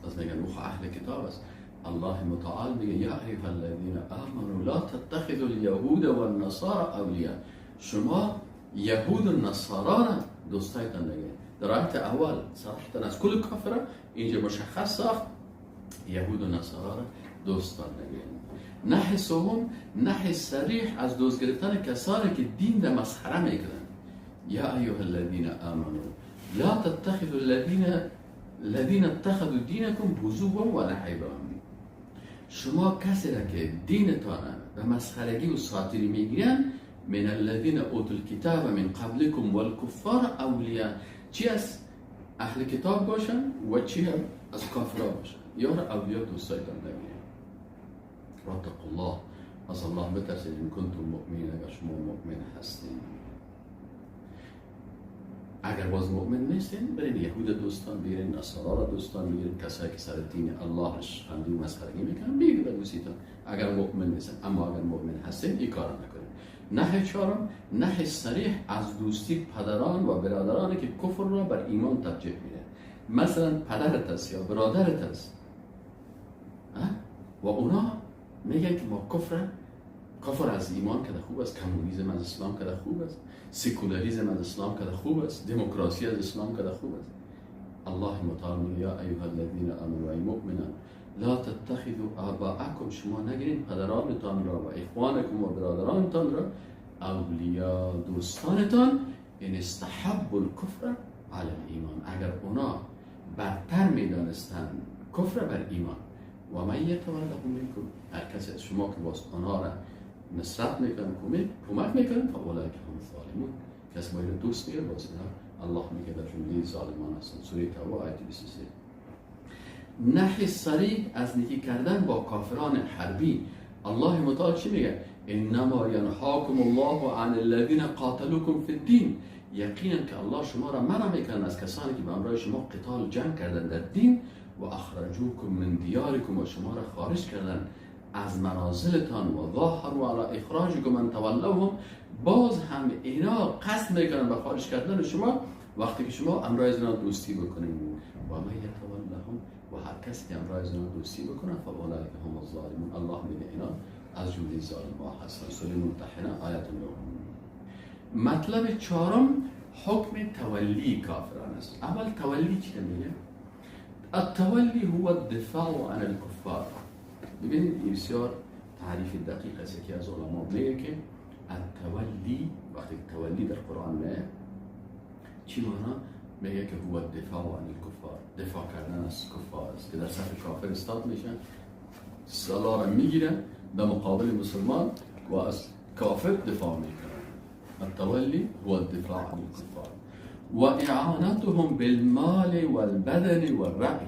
باز میگن او اهل کتاب است. الله متعال میگه یا ایها الذین آمنوا لا تتخذوا اليهود والنصارى اولیاء، شما یهود و نصارا را دوستایتان نگیرید. در آیت اول صراحتا از کل کافران اینجا مشخص ساخت یهود و نصارا را دوستان نگیرین. نهی سوم، نهی صریح از دوست گرفتن کسانی که دین را مسخره میکنن. یا ایها الذین آمنوا لا تتخذوا الذین اتخذوا دینکم هزوا و لعبا. شما کسی را که دینتان به مسخرگی و ساتیری میگیرن، من الذین اوتوا الکتاب من قبلکم والکفار اولیاء، چی از اهل کتاب باشن و چی هم از کافرها باشن، یا را اولیاء دوستایتان نگیرن. واتقوا الله، از الله بترسید ان کنتم مؤمنین، اگر شما مؤمن هستین. اگر باز مؤمن نیستین، برین یهود دوستان بیرین، نصارا را دوستان بیرین، کسایی که سر دین الله شخندی و مسخرگی میکنن بیگه دوستیتان اگر مؤمن نیستن. اما اگر مؤمن هستین این کار نکنین. نهی چهارم، نهی صریح از دوستی پدران و برادرانی که کفر را بر ایمان ترجیح میدن. مثلا پدرت است یا برادرت است و اونا میگن که ما کفر از ایمان کده خوب است، کمونیسم از اسلام کده خوب است، سکولاریسم از اسلام کده خوب است، دموکراسی از اسلام کده خوب است. الله متعال میگه یا ایها الذین آمنوا ای مؤمنان لا تتخذوا آباءکم، شما نگیرین پدرانتان را و اخوانکم و برادرانتان را اولیاء دوستانتان ان استحبوا الکفر علی الایمان، اگر اونا برتر میدانستند کفر بر ایمان. و من یتولهم منکم، هر کسی از شما که باز آنها را نصرت میکنن، کمک میکنن، فاولئک هم الظالمون، کسی ما را دوست میگه باز الله میگه در جمله ظالمان هستند. سوره توبه آیه 23. نهی صریح از نیکی کردن با کافران حربی. الله متعال چی میگه؟ انما ینهاکم الله عن الذین قاتلوکم فی الدین، یقینا که الله شما را منع میکنن از کسانی که به همراه شما قتال جنگ کردن در دین و اخرجوکم من دیارکم، و شما را خارج کردن از منازلتان و ظاهروا علی اخراجکم من تولوهم، باز هم اینا قصد میکنن به خارج کردن شما وقتی که شما همراه اینا دوستی بکنید. و من یتولهم، و هر کسی که همراه اینا دوستی بکنه فاولئک هم الظالمون، الله میگه اینا از جمله ظالمان هستند. سوره ممتحنه آیه 9. مطلب چهارم حکم تولی کافران است. اول تولی چی میگه؟ التولی هو الدفاع عن الكفار. ببینید بسیار تعریف دقیق است که از علما میگه که التولی، وقتی تولی در قرآن میگه چی معنا؟ میگه که هو الدفاع عن الكفار، دفاع کردن از کفار است که در صف کافر استاد میشن، سلاح را میگیرن در مقابل مسلمان و از کافر دفاع میکنن. التولی هو الدفاع عن الكفار و اعانتهم بالمال والبدن والرأی،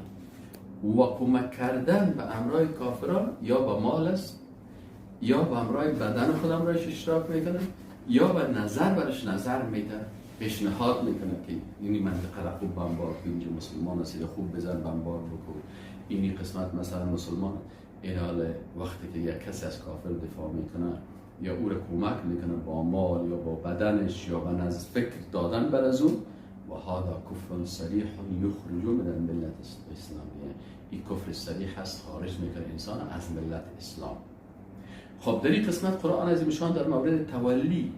و کمک کردن به امرای کافران یا با مال است یا با امرای بدن خود امرایش اشتراک میکنن یا به نظر برش نظر میده، پیشنهاد میکنه که اینی منطقه را خوب بمبار کن، اینجا مسلمان هستی خوب بزن بمبار بکن، اینی قسمت مثلا مسلمان. این حال وقتی که یک کسی از کافر دفاع میکنه یا او را کمک میکنه با مال یا با بدنش یا به نظر فکر دادن بر از اون، و هذا کفر صریح یخرج من الملت الاسلامیه، این کفر صریح هست، خارج میکنه انسان از ملت اسلام. خب در این قسمت قرآن عظیم شان در مورد تولی،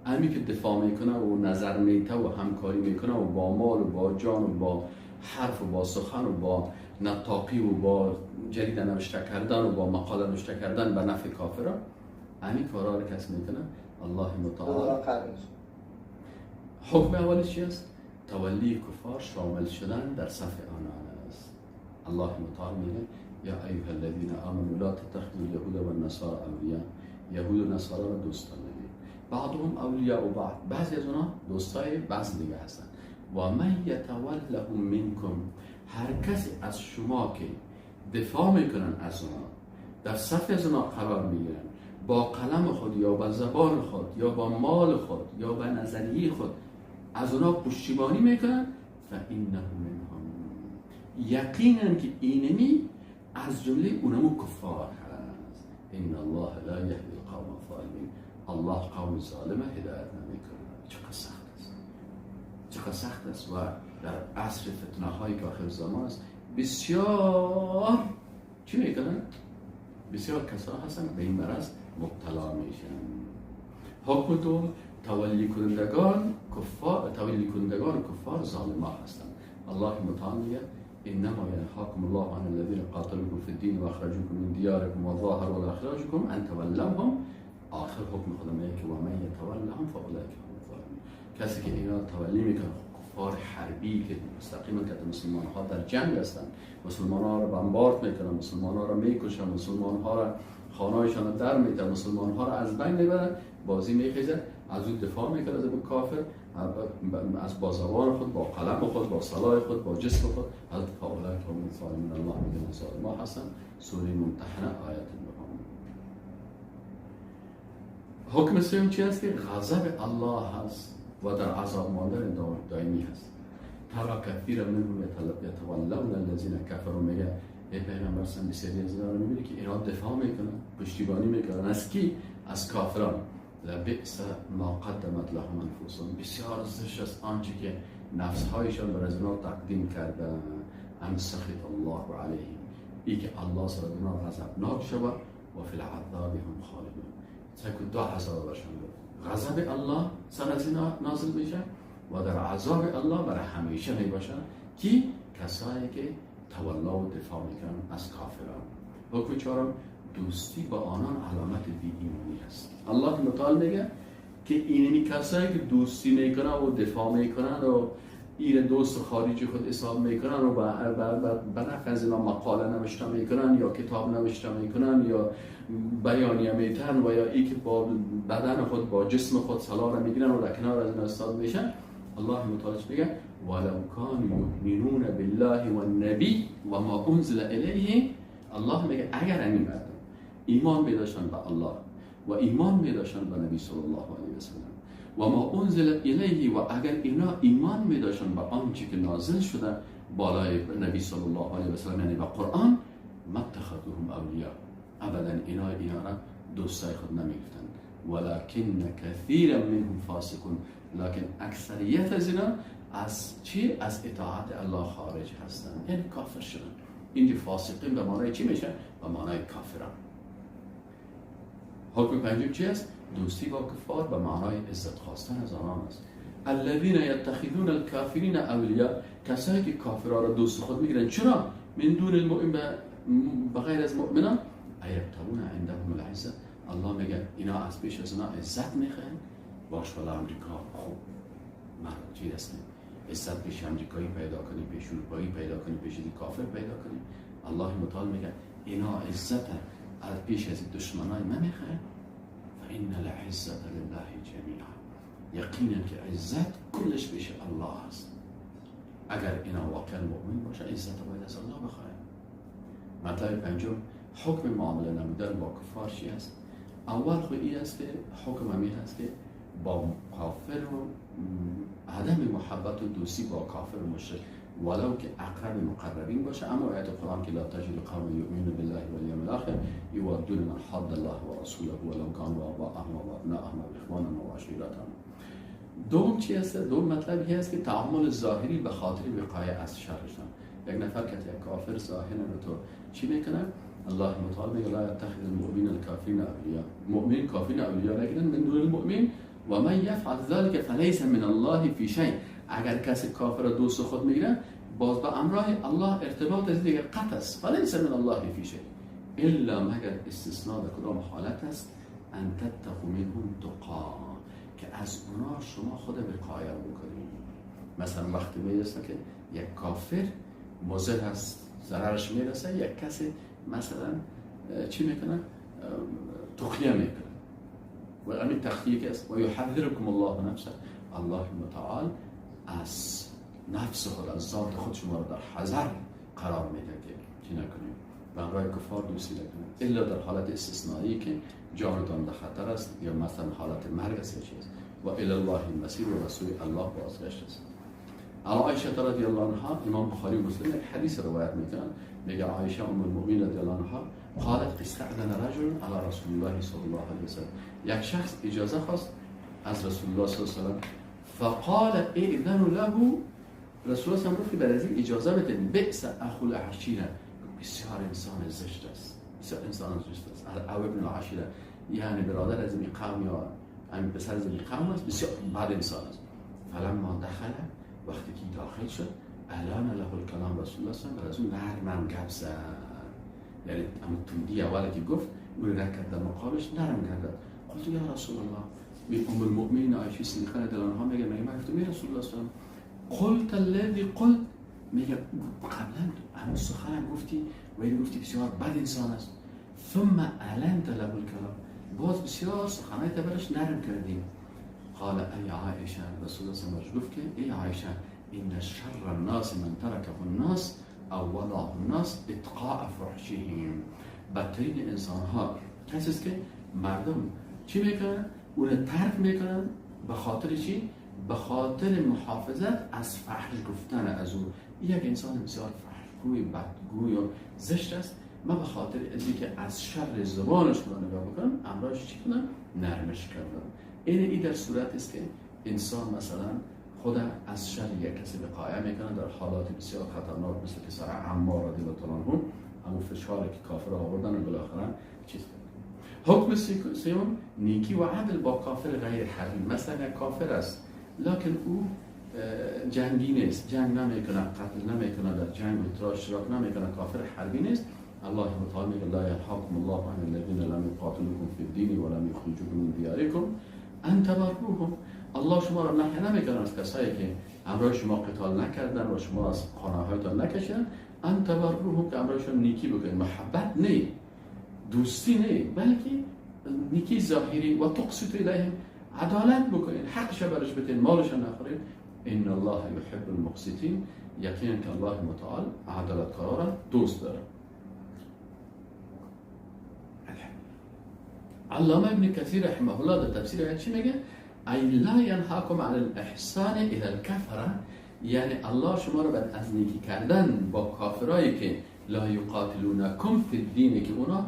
همی که دفاع میکنه و نظر میته و همکاری میکنه و با مال و با جان و با حرف و با سخن و با نطاقی و با جریده نوشته کردن و با مقاله نوشته کردن به نفع کافران، همی کارا رو کس میکنه. الله متعال حکم اولش چی است؟ تولی کفار، شامل شدن در صف آنان است. الله متعال میگه یا ایها الذین آمنوا لا تتخذوا اليهود والنصارى اولیاء، یهود و نصارا را دوستان نگیرید. بعضهم اولیاء و بعضی از اونها دوستای بعض دیگه هستن. و من یتولهم منکم، هر کسی از شما که دفاع میکنن از اونها، در صف از اونها قرار میگیرن، با قلم خود یا با زبان خود یا با مال خود یا با نظریه خود از اونها پشتیبانی میکنن، فانه منهم، یقینا که اینمی از جمله اونمو کفار هست. ان الله لا یهدی القوم الظالمین، الله قوم ظالم هدایت نمیکنه. چقدر سخت است، چقدر سخت است. و در عصر فتنه هایی که آخر زمان است بسیار چی میکنن؟ بسیار کسان هستن به این مرض مبتلا میشن. حکم دوم تولی کنندگان کفار ظالمان هستند. الله متعال میگه انما ينهاكم الله عن الذين قاتلوكم في الدين واخرجوكم من دياركم وظاهروا على اخراجكم ان تولوهم. آخر حکم خدا میگه که و من یتولهم فاولئک هم الظالمون. کسی که اینا تولی میکنه، کفار حربی که مستقیما که مسلمان ها در جنگ هستند، مسلمان ها رو بمبارد میکنن، مسلمان ها رو میکشن، مسلمان ها رو خانه‌هایشان رو در میدن، مسلمان ها رو از بین میبرن، بازی میخیزه، از اون دفاع میکنه از اون کافر، از با زبان خود، با قلم خود، با سلاح خود، با جسم خود. از فاولئک هم الظالمون. الله میگه ظالمان هستن. سوره ممتحنه آیت 9. حکم سوم چی است؟ که غضب الله هست و در عذاب ماندن دائمی هست. ترى كثيرا منهم يتولون الذين كفروا. میگه ای پیغمبر سن بسیاری از اینا رو میبینی که اینا دفاع میکنن، پشتیبانی میکنن از کی؟ از کافران. لبئس ما قدمت لهم انفسهم. بسیار زشت است آنچه که نفسهایشان برای از اینا تقدیم کردن. ام سخط الله علیهم. ای که الله سر اینا غضبناک شود و فی العذاب هم خالدون. که دو عذاب برشان بود. غضب الله سر از اینا نازل میشه و در عذاب الله برای همیشه میباشن. کی؟ کسایی که تولا و دفاع میکنن از کافران. حکم چهارم دوستی با آنان علامت بی ایمانی است. الله متعال میگه که اینمی کسایی که دوستی میکنن و دفاع میکنن و این دوست خارجی خود حساب میکنن و برنخ از اینا مقاله نوشته میکنن یا کتاب نوشته میکنن یا بیانیه میتن و یا ای که با بدن خود، با جسم خود سلاح را میگیرن و در کنار از این استاد میشن. الله متعال میگه ولو كانوا يؤمنون بالله والنبي وما انزل الیه. الله میگه اگر این مردم ایمان میداشتن به الله و ایمان میداشتن به نبی صلی الله علیه و سلم و ما انزل الیه و اگر اینا ایمان میداشتن به آنچه که نازل شده بالای نبی صلی الله علیه و سلم، یعنی به قرآن، ما اتخذوهم اولیاء. ابدا اینا را دوستای خود نمیگفتند. ولکن کثیر منهم فاسقون. لکن اکثریت از اینا از چی؟ از اطاعت الله خارج هستند، یعنی کافر شدن. اینجا فاسقین به معنای چی میشه؟ به معنای کافران. حکم پنجم چی است؟ دوستی با کفار به معنای عزت خواستن از آنان است. الذين يتخذون الكافرين اولیاء. کسایی که کافرها را دوست خود میگیرن. چرا؟ من دون المؤمن، بغیر از مؤمنان. ایبتغون عندهم العزه. الله میگه اینا از پیش از اینا عزت میخواین. باش ولی امریکا خوب مرد چی هستیم؟ عزت پیش امریکایی پیدا کنیم، پیش اروپایی پیدا کنیم، پیش کافر پیدا کنیم. الله متعال میگه اینا عزت از پیش از دشمنای نمیخواین. فإن العزة لله جميعا. یقینا که عزت کلش پیش الله است. اگر اینا واقعا مؤمن باشه عزت باید از الله بخواین. مطلب پنجم حکم معامله نمودن با کفار چی است؟ اول خود این است که حکم همین است که با کافر و عدم محبت و دوستی با کافر و مشرک ولو که اقرب مقربین باشه. اما آیت قرآن که لا تجد قوم یؤمنون بالله والیوم الاخر یودون من حاد الله و رسوله ولو كانوا آباءهم و ابناءهم و اخوانهم و عشیرتهم. دوم چی است؟ دوم مطلبی است که تعامل ظاهری به خاطر وقایع از شرشان. یک نفر که یک کافر ظاهرا رو تو چی میکنه؟ الله متعال میگه لا يتخذ المؤمنین الکافرین اولیاء. مؤمن کافرین اولیاء نگیرن من دون المؤمن و من یفعل ذلك فلیس من الله فی شیء. اگر کسی کافر را دوست خود میگیره باز با امرای الله ارتباط از دیگر قطع است. فلیس من الله فی شیء الا مگر استثناء در کدام حالت است؟ ان تتقوا منهم تقا. که از اونا شما خود وقایه بکنید. مثلا وقتی میرسه که یک کافر مضر هست، ضررش میرسه، یک کسی مثلا چی میکنه؟ تخیه میکنه و همین تخیه که است و یحذرکم الله نفسه. الله متعال از نفس خود، از ذات خود شما رو در حذر قرار میده که چی نکنید، به امرای کفار دوستی نکنید الا در حالت استثنایی که جانتان در خطر است یا مثلا حالت مرگ است یا چیز. و الی الله المسیر و رسول الله بازگشت است. عایشه رضی الله عنها، امام بخاری و مسلم یک حدیث روایت میکنن. میگه عایشه ام المؤمنین رضی الله عنها قالت استأذن رجل على رسول الله صلی الله علیه و سلم. یک شخص اجازه خواست از رسول الله صلی الله علیه و سلم. فقال ائذن له. رسول الله گفت برای این اجازه بدید. بئس اخو العشیره. بسیار انسان زشت است، بسیار انسان زشت است. او ابن العشیره یعنی برادر از این قوم یا همین پسر از این قوم است، بسیار بد انسان است. فلما دخل، وقتی که داخل شد، الان له الکلام رسول الله صلی الله علیه و آله نرم گپ زد، یعنی اما تندی اولی که گفت اون رکت در مقابلش نرم گردد. قلت یا رسول الله، به ام المؤمنین عایشه صدیقه رضی الله عنها میگه من گفتم یا رسول الله صلی الله علیه و آله، قلت الذی قلت، میگه قبلا همون سخن گفتی و این گفتی بسیار بد انسان است، ثم علنت له الکلام، باز بسیار سخنهای تبرش نرم کردیم. قال ای عایشه، رسول الله صلی الله علیه و آله گفت که ای عایشه، این شر الناس من ترکه الناس او وضعه الناس اتقاء فحشهم، بدترین انسان ها کسی است که مردم چی میکنن؟ اون ترک میکنن به خاطر چی؟ به خاطر محافظت از فحش گفتن از او. یک انسان بسیار فحشگوی، بدگوی و زشت است، من به خاطر اینکه از شر زبانش رو نگاه بکنم امراش چی کنم؟ نرمش کردم. این در صورت است که انسان مثلا خود از شر یک کسی وقایه میکنه در حالات بسیار خطرناک، مثل که سر عمار رضی الله عنه همون فشاری که کافر آوردن و بالاخره چیز کرد. حکم سیوم نیکی و عدل با کافر غیر حربی. مثلا کافر است لکن او جنگی نیست، جنگ نمیکنه، قتل نمیکنه، در جنگ اشتراک نمیکنه، کافر حربی نیست. الله تعالی میگه لا ينهاكم الله عن الذين لم يقاتلوكم في الدين ولم يخرجوكم من دياركم ان تبروهم. الله شما را نهی نمیکنه از کسایی که همراه شما قتال نکردن و شما از خانه‌هایتان نکشیدن، ان تبروهم، که همراهشون نیکی بکنید. محبت نه، دوستی نه، بلکه نیکی ظاهری. و تقسطوا الیهم، عدالت بکنید، حقش برش بدین، مالش نخورید. ان الله يحب المقسطين، یقینا که الله متعال عدالتکارا را دوست داره. علامه ابن کثیر رحمه الله در تفسیر آیه چی میگه؟ ای لا ینهاکم عن الاحسان الی الکفره، یعنی الله شما رو بعد از نیکی کردن با کافرایی که لا یقاتلونکم فی الدین، که اونا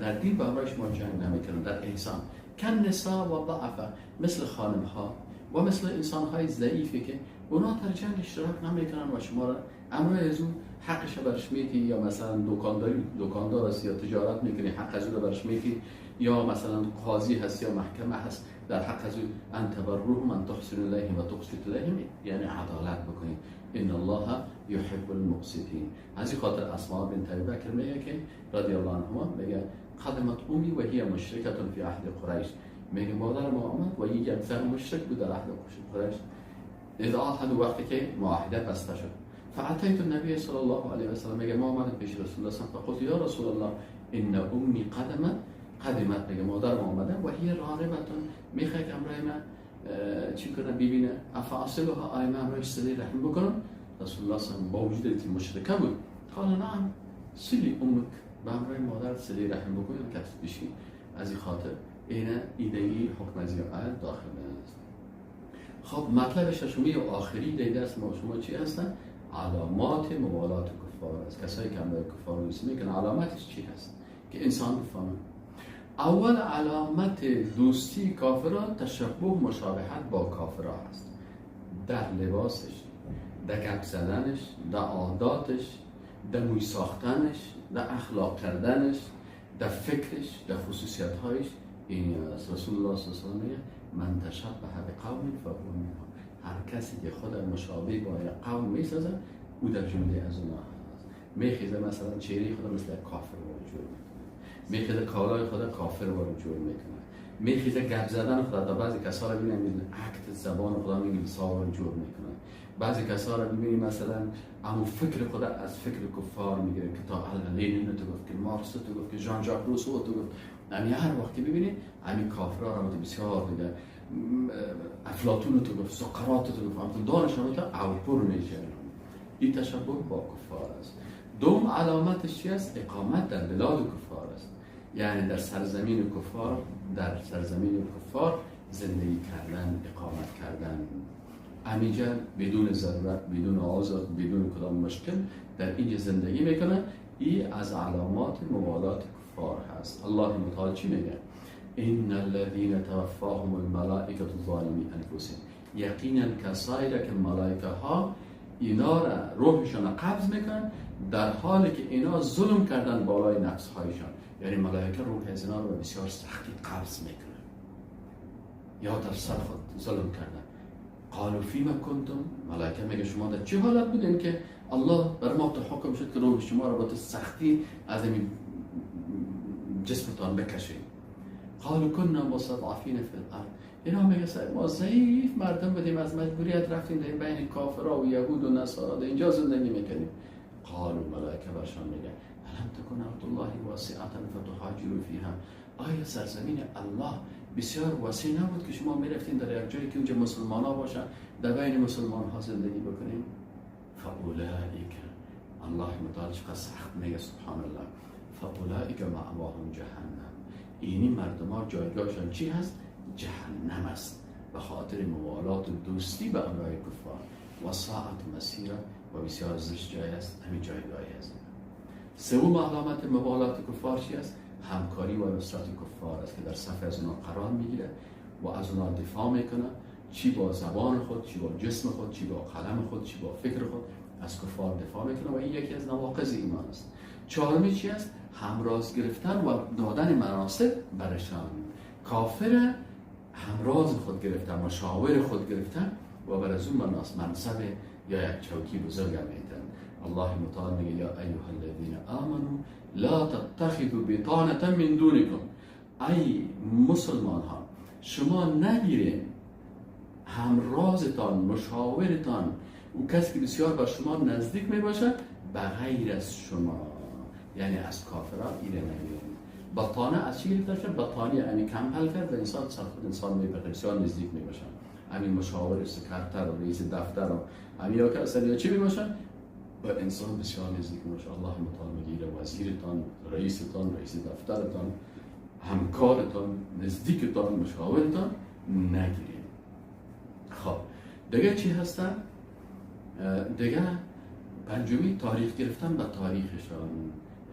در دین با همراه شما جنگ نمیکنن، در احسان، کن نساء و ضعفا، مثل خانم ها و مثل انسان های ضعیفی که اونا در جنگ اشتراک نمیکنن و شما را امر از اون حقش برش میدی، یا مثلا دکاندار است یا تجارت میکنی حق از اون برش میدی، یا مثلا قاضی هست یا محکمه هست در حق از اون ان تبروهم ان تحسنوا الیهم و تقسطوا الیهم، یعنی عدالت بکنید. ان الله یحب المقسطین. از این خاطر اسماء بنت ابی بکر میگه که رضی الله عنها میگه قدمت امی و هی مشرکه فی عهد قریش، میگه مادر ما آمد و یک زن مشرک بود در عهد قریش، اذا عهد، وقتی که معاهده بسته شد، فاتیت النبی صلی الله علیه و سلم، میگه ما آمدیم پیش رسول الله صلی الله علیه و سلم، فقلت یا رسول الله ان امی قدمت، میگه مادر ما آمده و هی راغبتون، میخواد که امرای من چی کنه ببینه، افاصلها، آیا من امرایش صلی رحم بکنم؟ رسول الله صلی الله علیه و سلم با وجود اینکه مشرکه بود قال نعم صلی امک، به امرای مادر صلی رحم بکنم که بشی. از این خاطر این ایدهی حکم از این آیت داخل است. خب مطلب ششمی و آخری در درس ما شما چی هستن؟ علامات موالات کفار است. کسایی که امرای کفار رو دوست میکنن علامتش چی هست که انسان بفهمه؟ اول علامت دوستی کافران تشبه مشابهت با کافران است، در لباسش، در گپ زدنش، در عاداتش، در موی ساختنش، در اخلاق کردنش، در فکرش، در خصوصیت‌هایش. این رسول الله صلی الله علیه و آله میگه من تشبه بقوم فهو منهم، هر کسی که خود مشابه با قوم میسازه او در جمله از اونها هست. میخیزه مثلا چهره خود مثل کافر وجود میخیزه، کالای خود کافر وجود میکنه، میخیزه گپ زدن خود. تا بعضی کسا رو ببینید عکت زبان خدا میگه ساور جور میکنه، بعضی کسا رو ببینید مثلا اما فکر خود از فکر کفار میگیره، که تا لنین تو گفت، که مارکس تو گفت، که ژان ژاک روسو تو گفت. یعنی هر وقتی ببینید همین کافرها رو بسیار دیگه، افلاطون تو گفت، سقراط تو گفت، دانش رو تا اوپر میشه. این تشبه با کفار است. دوم علامتش چی است؟ اقامت در بلاد کفار است، یعنی در سرزمین کفار زندگی کردن، اقامت کردن، همینجا بدون ضرورت، بدون آزار، بدون کدام مشکل در اینجا زندگی میکنن. این از علامات موالات کفار هست. الله متعال چی میگه؟ ان الذين توفاهم الملائکه ظالمی انفسهم، یقینا کسایی که ملائکه ها اینا را روحشون قبض میکنن در حالی که اینا ظلم کردن بالای نفس هایشان. یعنی ملائکه روح از اینا رو بسیار سختی قبض میکنن یا در سر خود ظلم کردن. قالوا فیما کنتم، ملائکه میگه شما در چه حالت بودین که الله بر ما حکم شد که روح شما را با سختی از این جسمتان بکشید؟ قالوا كنا مستضعفین فی الارض، اینا میگه ما ضعیف مردم بودیم، از مجبوریت رفتیم در بین کافرها و یهود و نصارا در اینجا زندگی میکنیم. قالوا، ملائکه برشان میگه الم تکن ارض الله واسعه فتهاجروا فیها، آیا سرزمین الله بسیار وسیع نبود که شما میرفتین در یک جایی که اونجا مسلمان ها باشن، در بین مسلمان ها زندگی بکنین؟ فاولئک، الله متعال چقدر سخت میگه سبحان الله، فاولئک مأواهم جهنم، اینی مردم ها جایگاهشان چی هست؟ جهنم است، به خاطر موالات و دوستی به امرای کفار. و ساعت مسیره، و بسیار زشت جای است، همین جایگاهی است. سوم علامت موالات کفار چی است؟ همکاری و نصرت کفار است که در صف از اونا قرار میگیره و از اونا دفاع میکنه، چی با زبان خود، چی با جسم خود، چی با قلم خود، چی با فکر خود از کفار دفاع میکنه و این یکی از نواقض ایمان است. چهارمی چی است؟ همراز گرفتن و دادن مناصب برشان. کافر همراز خود گرفتن، مشاور خود گرفتن و بر از اون منصب یا یک چوکی بزرگ میدن. الله متعال میگه یا ایها الذین آمنوا لا تتخذوا بطانة من دونکم، ای مسلمان ها شما نگیرین همرازتان، مشاورتان و کسی که بسیار بر شما نزدیک می باشد بغیر از شما، یعنی از کافران ایره نگیرین. بطانه از چی گرفته شد؟ بطانه یعنی کمپل کرد و انسان انسان می بسیار نزدیک می باشد. همین مشاور، سکرتر و رئیس دفتر و همین یا که اصلا چی می باشد؟ و انسان بسیار نزدیک باشه. الله متعال میگه وزیرتان، رئیستان، رئیس دفترتان، همکارتان، نزدیکتان، مشاورتان نگیرید. خب دیگه چی هستن؟ دیگه پنجمی تاریخ گرفتن به تاریخشان،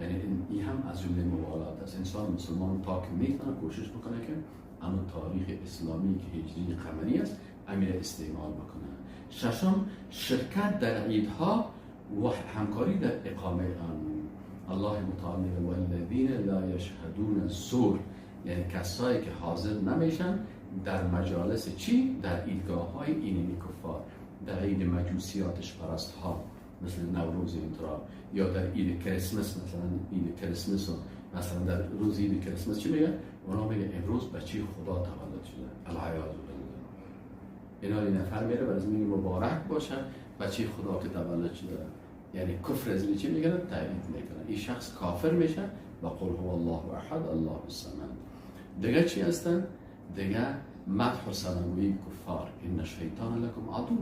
یعنی این هم از جمله موالات است. انسان مسلمان تا که میتونه کوشش بکنه که اما تاریخ اسلامی که هجری قمری است امیر استعمال بکنه. ششم شرکت در عیدها و همکاری در اقامه آن. الله متعال میگه والذین لا یشهدون الزور، یعنی کسایی که حاضر نمیشن در مجالس چی؟ در عیدگاه های اینی کفار، در عید مجوسیاتش پرست ها مثل نوروز اینطورا، یا در عید کریسمس، مثلا عید کریسمس و مثلا در روز عید کریسمس چی میگه؟ اونا میگه امروز بچه خدا تولد شده، العیاذ بالله. اینا این نفر میره و از میگه مبارک باشه بچه خدا که تولد شده، یعنی کفر از چی میگن؟ تایید میکنن. این شخص کافر میشه و قل هو الله احد الله الصمد. دیگه چی هستن؟ دیگه مدح و ثناوی کفار، این شیطان لکم عدو،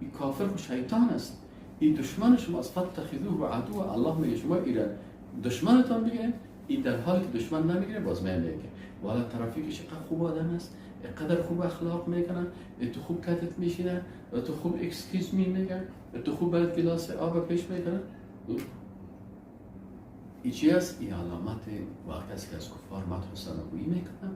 این کافر و شیطان است، این دشمن شماست، فاتخذوه عدو. الله میگه شما ایره دشمنتان بگیرید، این در حالی که دشمن نمیگیره باز میگه والا طرفی که چقدر خوب آدم است، قدر خوب اخلاق میکنن، تو خوب کتت میشینه، تو خوب اکسکیوز می میگن، تو خوب برات گلاس آب پیش میکنن. این چی است؟ این علامت وقتی است که از کفار مدح و ثناوی میکنن،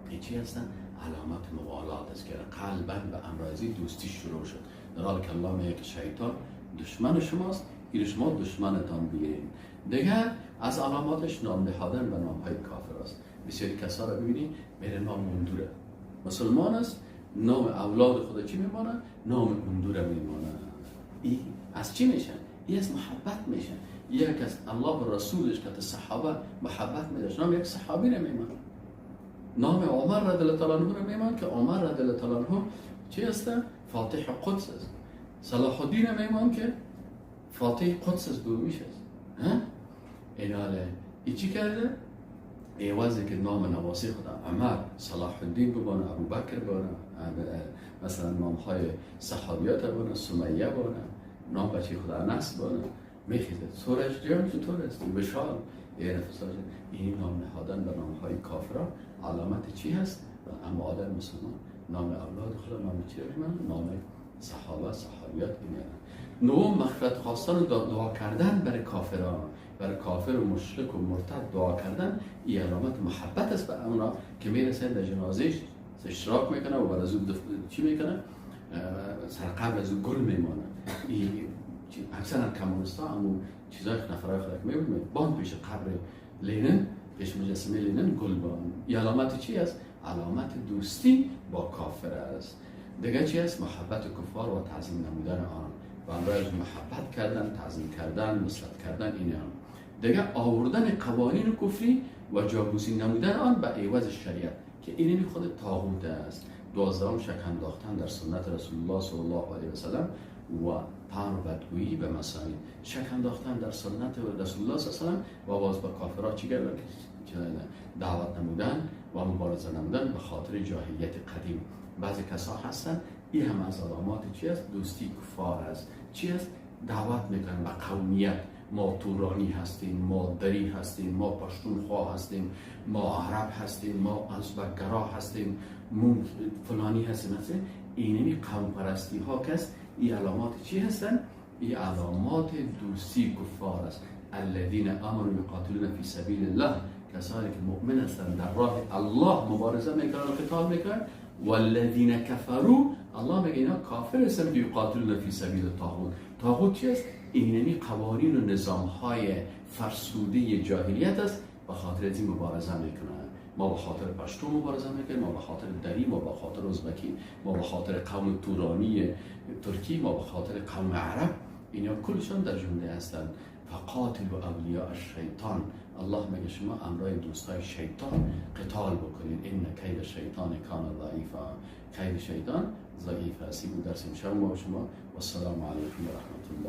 این چی هستن؟ علامت موالات است که قلباً به امراضی دوستی شروع شد، در حالی که الله میگه که شیطان دشمن شماست، این شما دشمنتان بگیرید. دیگه از علاماتش نام نهادن به نام های کافر است. بسیاری کسا را ببینید میره نام مندوره، مسلمان است، نام اولاد خدا چی میمانه؟ نام مندوره میمانه. این از چی میشن؟ این از محبت میشن. یک از الله و رسولش که صحابه محبت میداشت، نام یک صحابی نمیمانه. نام عمر رضی الله تعالی عنه میمانه که عمر رضی الله تعالی عنه چی است؟ فاتح قدس است. صلاح الدین میمانه که فاتح قدس است، دومیش است. ایناله ای چی کرده؟ ایوازی که نام نواسی خدا عمر، صلاح الدین ببانه، ابو بکر بانه، مثلا نام های صحابیات بانه، سمیه بانه، نام بچه خدا انس بانه، میخیزه سورج جان چطور است؟ بشار این نام نهادن به نام های کافران علامت چی هست؟ اما آدم مسلمان نام اولاد خدا نام چی بگیم؟ نام صحابه، صحابیات میارن. نوم مغفرت خواستن و دعا کردن برای کافران، برای کافر و مشرک و مرتد دعا کردن، این علامت محبت است به اونا که میرسن در جنازهش اشتراک میکنه و بعد از اون چی میکنه؟ سرقبر از اون گل میمانه. اکثر کمونستا همون چیزای نفرای خدا که میبینه بان پیش قبر لینن، پیش مجسمه لینن گل بان. این علامت چی است؟ علامت دوستی با کافر است. دیگه چی است؟ محبت کفار و تعظیم نمودن آن و برای محبت کردن، تعظیم کردن، نصرت کردن این آن. دیگه آوردن قوانین کفری و جاگوزی نمودن آن به عوض شریعت که این خود طاغوت است. 12 شک انداختن در سنت رسول الله صلی الله علیه و سلم و طعن و بدگویی به مسائل. شک انداختن در سنت رسول الله صلی الله علیه و سلم و باز به کافرها چی دعوت نمودن و مبارزه نمودن به خاطر جاهلیت قدیم. بعضی کسا هستن این هم از علامات چی است؟ دوستی کفار است. چی است؟ دعوت میکنن به قومیت. ما تورانی هستیم، ما دری هستیم، ما پشتونخوا هستیم، ما عرب هستیم، ما ازبکگرا هستیم، ما فلانی هستیم. اینمی قوم پرستی ها کس این علامات چی هستن؟ این علامات دوستی کفار است. الذين آمنوا يقاتلون في سبيل الله، کسانی که مؤمن هستند در راه الله مبارزه میکنن و قتال میکنن. والذین کفروا، الله میگه اینا کافر هستند که یقاتلون فی سبیل الطاغوت. طاغوت چی است؟ اینمی قوانین و نظام های فرسوده جاهلیت است، به خاطر این مبارزه میکنن. ما به خاطر پشتو مبارزه میکنیم، ما به خاطر دری، ما به خاطر ازبکی، ما به خاطر قوم تورانی ترکی، ما به خاطر قوم عرب. اینا کلشان در جمله هستند. فقاتل و اولیاء الشیطان، الله میگه شما امرای دوستای شیطان قتال بکنید. این کید شیطان کان ضعیفا، کید شیطان ضعیف است. این بود درس امشب ما و شما و السلام علیکم و رحمت الله.